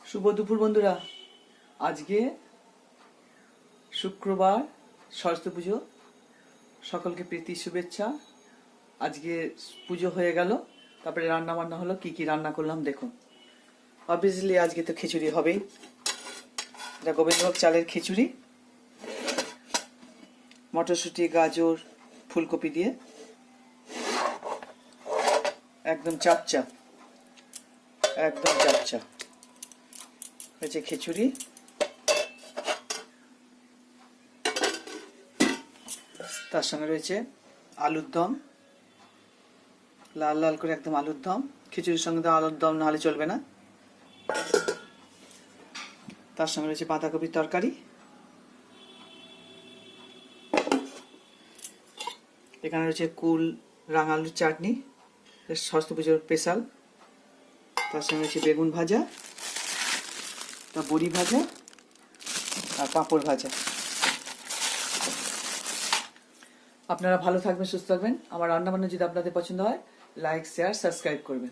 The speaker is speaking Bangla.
শুভ দুপুর বন্ধুরা। আজকে শুক্রবার, সরস্বতী পুজো। সকলকে প্রীতি শুভেচ্ছা। আজকে পুজো হয়ে গেল, তারপরে রান্না বান্না হলো। কি কি রান্না করলাম দেখুন। অবভিয়াসলি আজকে তো খিচুড়ি হবেই। এটা গোবিন্দভোগ চালের খিচুড়ি, মটরশুঁটি, গাজর, ফুলকপি দিয়ে একদম চাপচা, একদম চাপচা হয়েছে খিচুড়ি। তার সঙ্গে রয়েছে আলুর দম, লাল লাল করে একদম আলুর দম। খিচুড়ির সঙ্গে তো আলুর দম না হলে চলবে না। তার সঙ্গে রয়েছে বাঁধাকপির তরকারি। এখানে রয়েছে কুল রাঙা আলুর চাটনি, সরস্বতী পুজোর স্পেশাল। তার সঙ্গে রয়েছে বেগুন ভাজা, তা বড়ি ভাজা আর পাঁপড় ভাজা। আপনারা ভালো থাকবেন, সুস্থ থাকবেন। আমার রান্নাবান্না যদি আপনাদের পছন্দ হয়, লাইক, শেয়ার, সাবস্ক্রাইব করবেন।